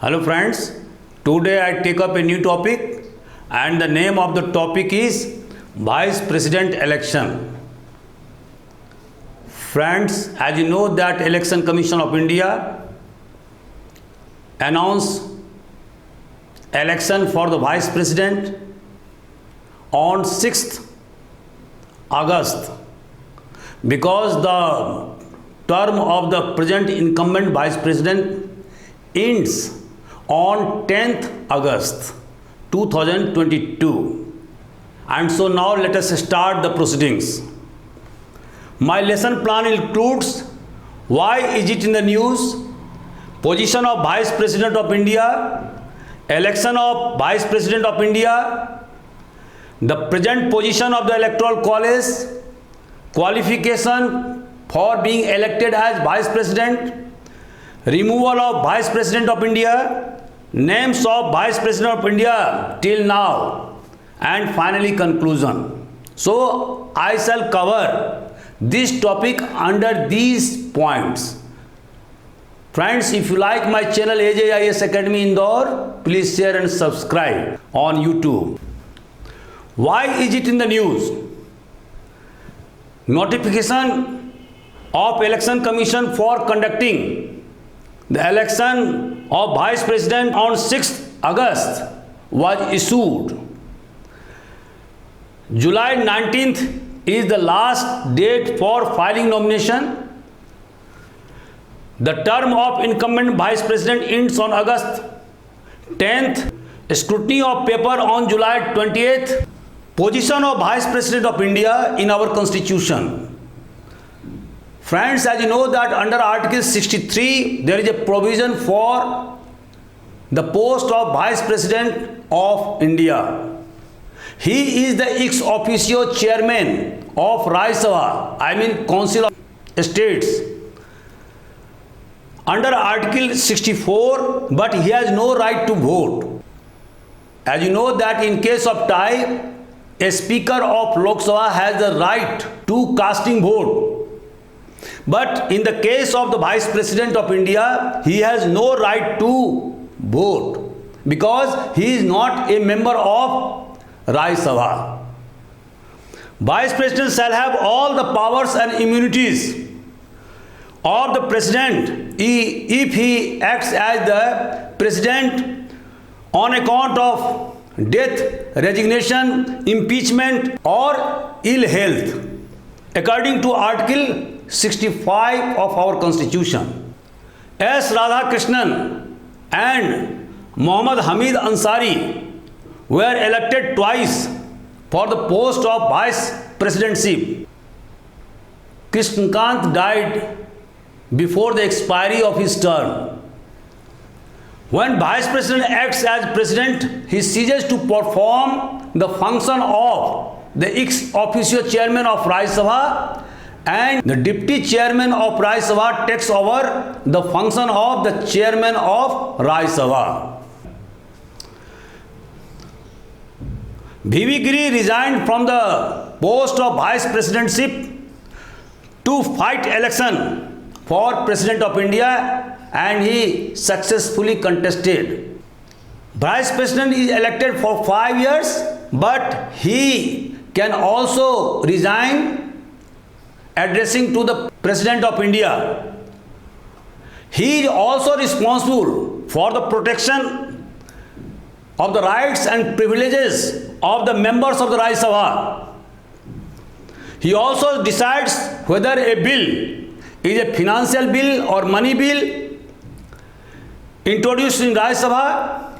Hello friends, today I take up a new topic and the name of the topic is Vice President election. Friends, as you know that Election Commission of India announced election for the Vice President on 6th August because the term of the present incumbent Vice President ends on 10th August 2022. And so now let us start the proceedings. My lesson plan includes why is it in the news, position of Vice President of India, election of Vice President of India, the present position of the Electoral College, qualification for being elected as Vice President, removal of Vice President of India, names of Vice President of India till now, and finally conclusion. So I shall cover this topic under these points. Friends, if you like my channel AJIS Academy Indore, please share and subscribe on YouTube. Why is it in the news? Notification of Election Commission for conducting the election of Vice President on 6th August was issued. July 19th is the last date for filing nomination. The term of incumbent Vice President ends on August 10th. Scrutiny of paper on July 28th. Position of Vice President of India in our Constitution. Friends, as you know that under Article 63, there is a provision for the post of Vice President of India. He is the ex officio chairman of Rajya Sabha, Council of States, under Article 64, but he has no right to vote. As you know that in case of tie, a Speaker of Lok Sabha has the right to casting vote. But in the case of the Vice President of India, he has no right to vote because he is not a member of Rajya Sabha. Vice President shall have all the powers and immunities of the President if he acts as the President on account of death, resignation, impeachment or ill health, according to Article 65 of our Constitution. S. Radhakrishnan and Muhammad Hamid Ansari were elected twice for the post of Vice Presidency. Krishnakant died before the expiry of his term. When Vice President acts as President, he ceases to perform the function of the ex officio chairman of Rajya Sabha, and the deputy chairman of Rajya Sabha takes over the function of the chairman of Rajya Sabha. V.V. Giri resigned from the post of Vice Presidency to fight election for President of India, and he successfully contested. Vice President is elected for 5 years, but he can also resign addressing to the President of India. He is also responsible for the protection of the rights and privileges of the members of the Rajya Sabha. He also decides whether a bill is a financial bill or money bill introduced in Rajya Sabha,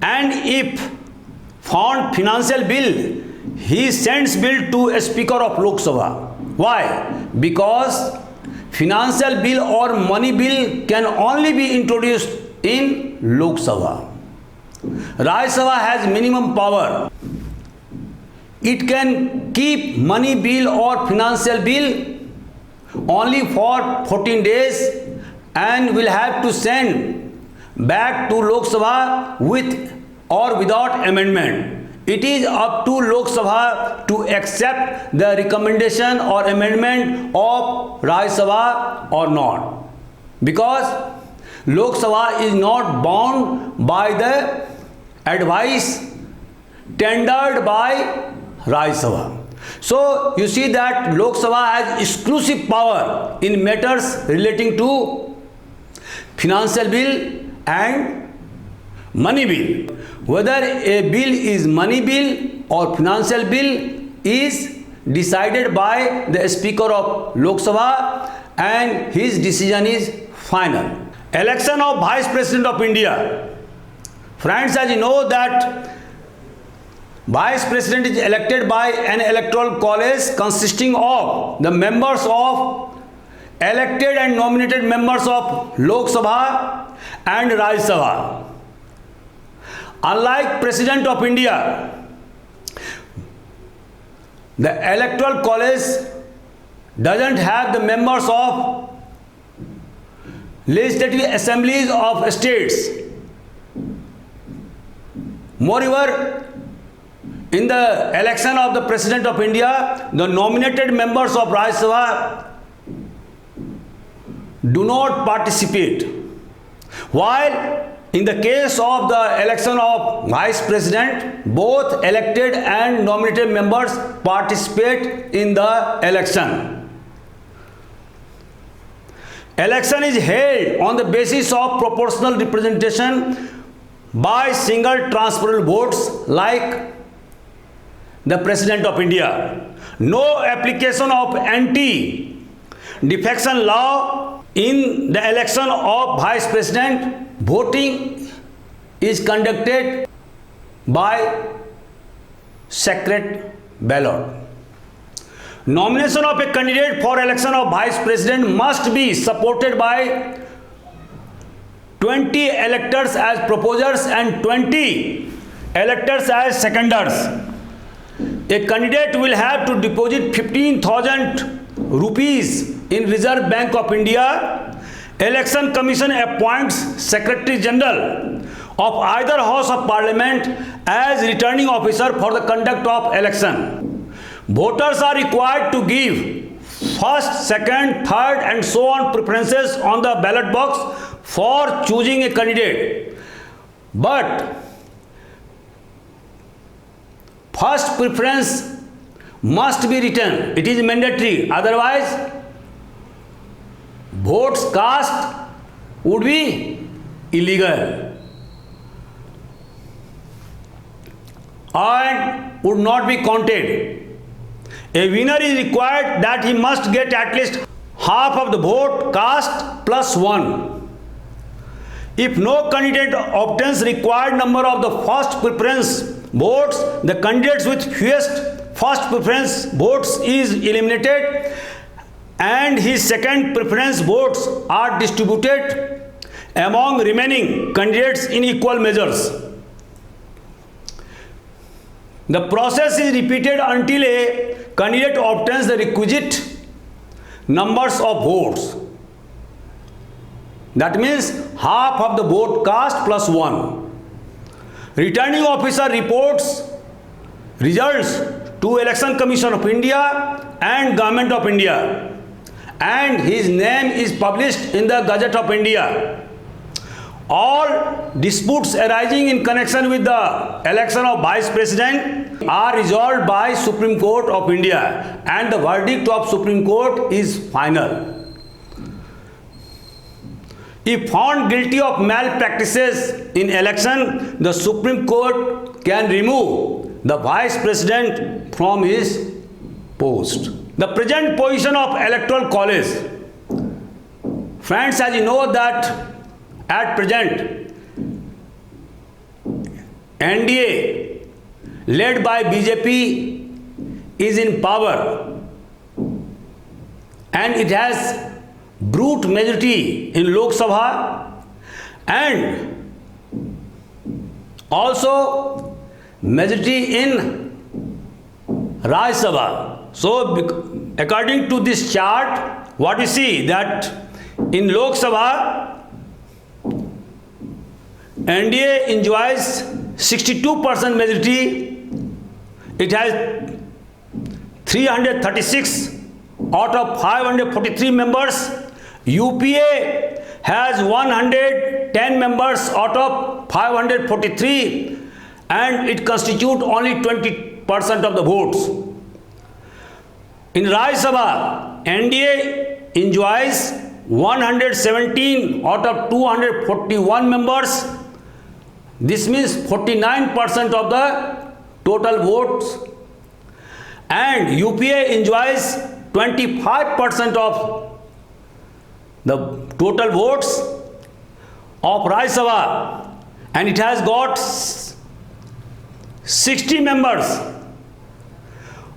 and if found financial bill, he sends bill to a Speaker of Lok Sabha. Why? Because financial bill or money bill can only be introduced in Lok Sabha. Rajya Sabha has minimum power. It can keep money bill or financial bill only for 14 days and will have to send back to Lok Sabha with or without amendment. It is up to Lok Sabha to accept the recommendation or amendment of Rajya Sabha or not. Because Lok Sabha is not bound by the advice tendered by Rajya Sabha. So you see that Lok Sabha has exclusive power in matters relating to financial bill and money bill. Whether a bill is money bill or financial bill is decided by the Speaker of Lok Sabha and his decision is final. Election of Vice President of India. Friends, as you know that Vice President is elected by an electoral college consisting of the members of elected and nominated members of Lok Sabha and Rajya Sabha. Unlike President of India, the electoral college doesn't have the members of legislative assemblies of states. Moreover, in the election of the President of India, the nominated members of Rajya Sabha do not participate, while in the case of the election of Vice President, both elected and nominated members participate in the election. Election is held on the basis of proportional representation by single transferable votes like the President of India. No application of anti-defection law in the election of Vice President. Voting is conducted by secret ballot. Nomination of a candidate for election of Vice President must be supported by 20 electors as proposers and 20 electors as seconders. A candidate will have to deposit 15,000 rupees in Reserve Bank of India. Election Commission appoints Secretary General of either House of Parliament as returning officer for the conduct of election. Voters are required to give first, second, third and so on preferences on the ballot box for choosing a candidate. But first preference must be written. It is mandatory. Otherwise, votes cast would be illegal and would not be counted. A winner is required that he must get at least half of the vote cast plus one. If no candidate obtains required number of the first preference votes, the candidates with fewest first preference votes is eliminated and his second preference votes are distributed among remaining candidates in equal measures. The process is repeated until a candidate obtains the requisite numbers of votes. That means half of the vote cast plus one. Returning officer reports results to Election Commission of India and Government of India, and his name is published in the Gazette of India. All disputes arising in connection with the election of Vice President are resolved by Supreme Court of India, and the verdict of Supreme Court is final. If found guilty of malpractices in election, the Supreme Court can remove the Vice President from his post. The present position of Electoral College. Friends, as you know that at present, NDA led by BJP is in power and it has brute majority in Lok Sabha and also majority in Rajya Sabha. So according to this chart, what you see that in Lok Sabha, NDA enjoys 62% majority. It has 336 out of 543 members. UPA has 110 members out of 543, and it constitutes only 20% of the votes. In Rajya Sabha, NDA enjoys 117 out of 241 members. This means 49% of the total votes. And UPA enjoys 25% of the total votes of Rajya Sabha, and it has got 60 members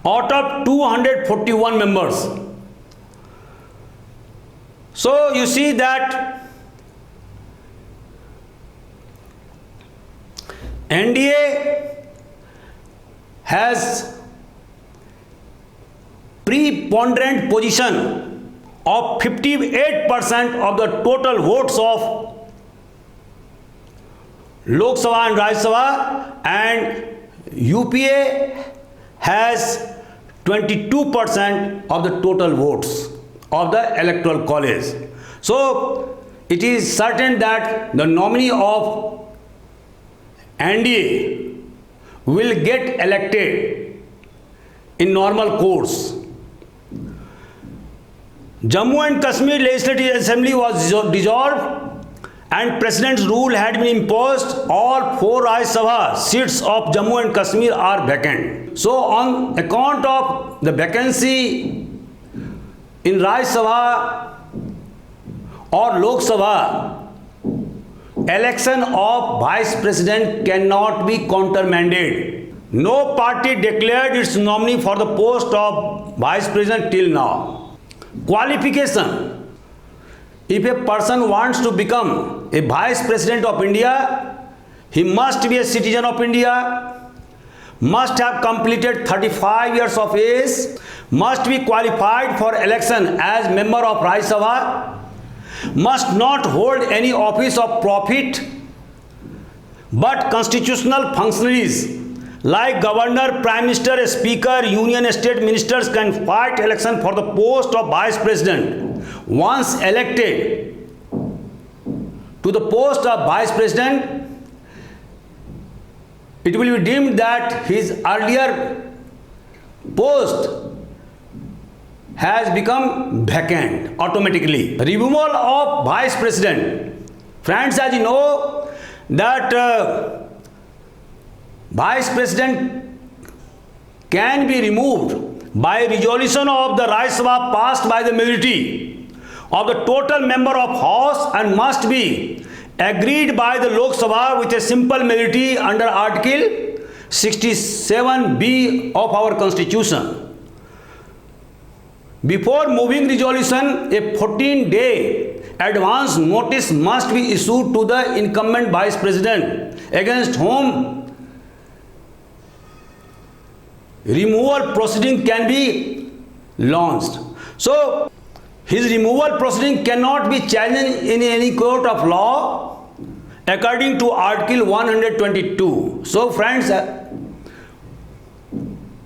out of 241 members. So you see that NDA has preponderant position of 58% of the total votes of Lok Sabha and Rajya Sabha, and UPA has 22% of the total votes of the electoral college. So it is certain that the nominee of NDA will get elected in normal course. Jammu and Kashmir Legislative Assembly was dissolved and President's rule had been imposed. All 4 Rajya Sabha seats of Jammu and Kashmir are vacant. So on account of the vacancy in Rajya Sabha or Lok Sabha, election of Vice President cannot be countermanded. No party declared its nominee for the post of Vice President till now. Qualification: if a person wants to become a Vice President of India, he must be a citizen of India, must have completed 35 years of age, must be qualified for election as member of Rajya Sabha, must not hold any office of profit, but constitutional functionaries like Governor, Prime Minister, Speaker, Union State Ministers can fight election for the post of Vice President. Once elected to the post of Vice President, it will be deemed that his earlier post has become vacant automatically. Removal of Vice President. Friends, as you know that Vice President can be removed by resolution of the Rajya Sabha passed by the majority of the total member of House and must be agreed by the Lok Sabha with a simple majority under Article 67B of our Constitution. Before moving resolution, a 14-day advance notice must be issued to the incumbent Vice President against whom removal proceeding can be launched. So his removal proceeding cannot be challenged in any court of law according to Article 122. So friends,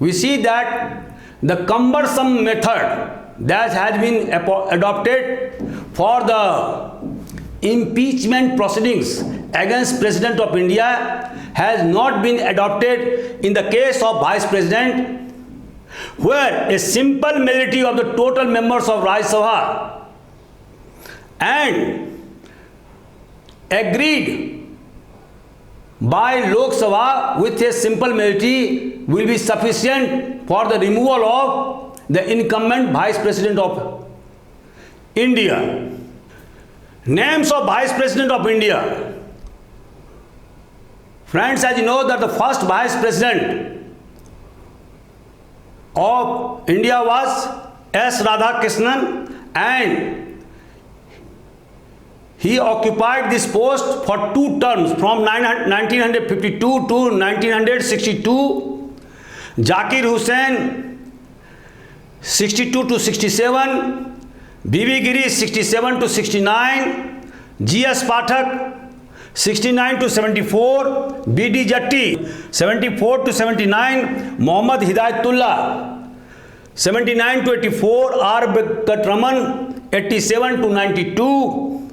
we see that the cumbersome method that has been adopted for the impeachment proceedings against President of India has not been adopted in the case of Vice President, where a simple majority of the total members of Rajya Sabha and agreed by Lok Sabha with a simple majority will be sufficient for the removal of the incumbent Vice President of India. Names of Vice President of India. Friends, as you know that the first Vice President of India was S. Radhakrishnan, and he occupied this post for 2 terms from 1952 to 1962. Zakir Hussain 62 to 67, B.V. Giri 67 to 69, G.S. Pathak 69 to 74, B.D. Jatti 74 to 79, Muhammad Hidayatullah 79 to 84, R. Venkataraman 87 to 92,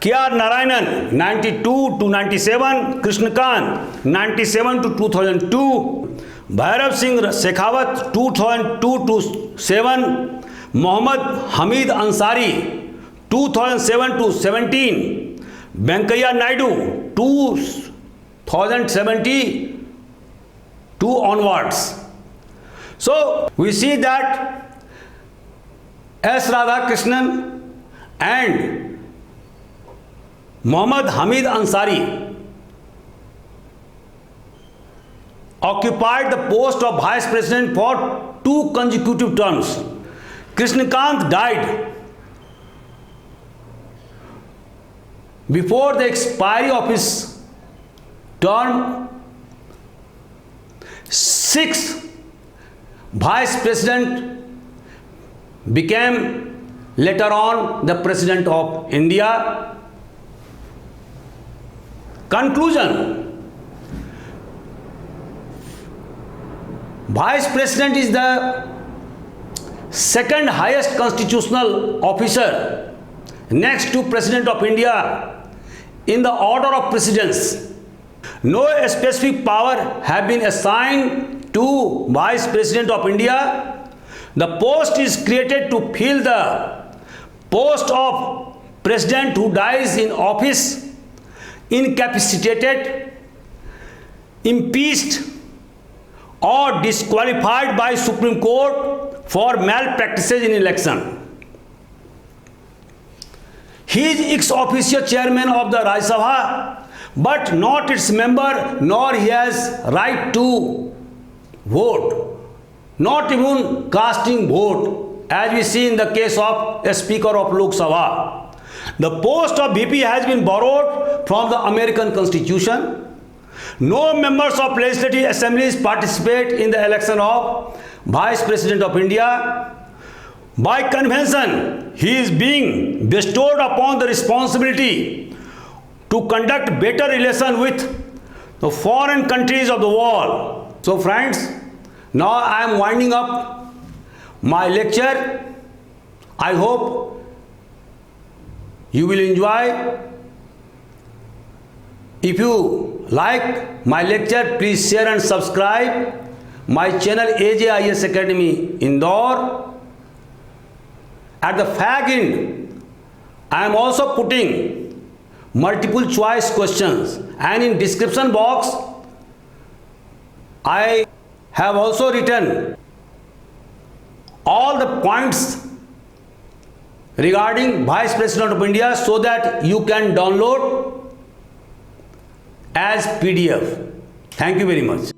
KR Narayanan 92 to 97, Krishnakant 97 to 2002, Bhairav Singh Shekhawat 2002 to 7, Mohammad Hamid Ansari 2007 to 17, Venkaiah Naidu 2072 onwards. So we see that S. Radhakrishnan and Mohammad Hamid Ansari occupied the post of Vice President for 2 consecutive terms. Krishnakant died before the expiry of his term. 6th Vice President became later on the President of India. Conclusion: Vice President is the second highest constitutional officer next to President of India in the order of precedence. No specific power have been assigned to Vice President of India. The post is created to fill the post of President who dies in office, incapacitated, impeached, or disqualified by Supreme Court for malpractices in election. He is ex officio chairman of the Rajya Sabha, but not its member, nor he has right to vote, not even casting vote, as we see in the case of a Speaker of Lok Sabha. The post of VP has been borrowed from the American Constitution. No members of legislative assemblies participate in the election of Vice President of India. By convention, he is being bestowed upon the responsibility to conduct better relation with the foreign countries of the world. So friends, now I am winding up my lecture. I hope you will enjoy. If you like my lecture, please share and subscribe my channel AJIS Academy Indore. At the fag end, I am also putting multiple choice questions, and in description box I have also written all the points regarding Vice President of India so that you can download as PDF. Thank you very much.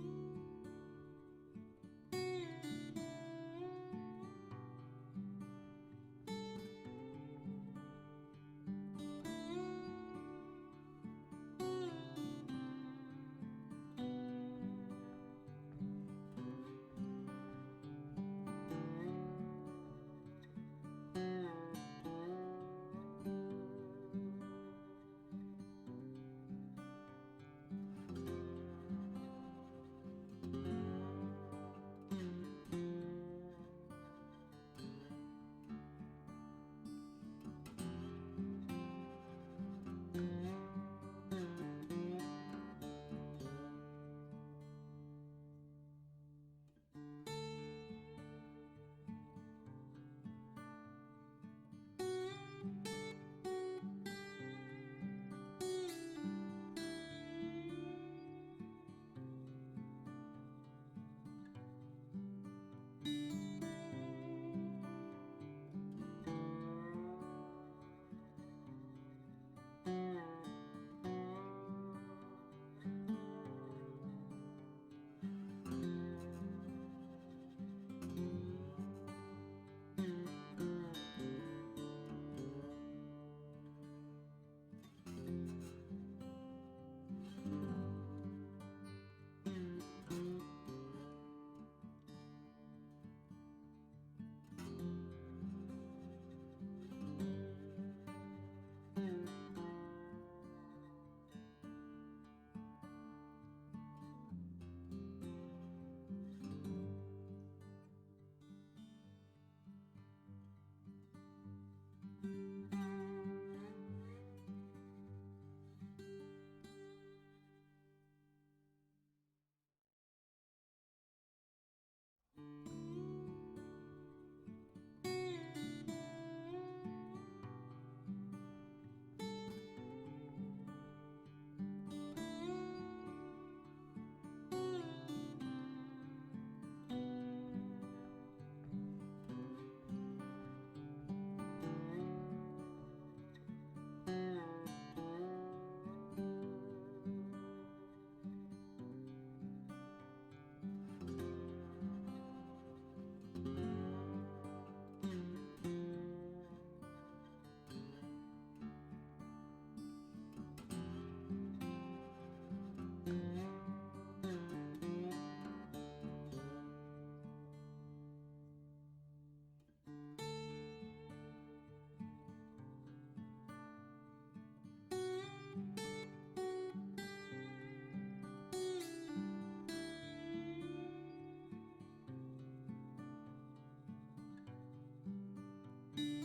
you.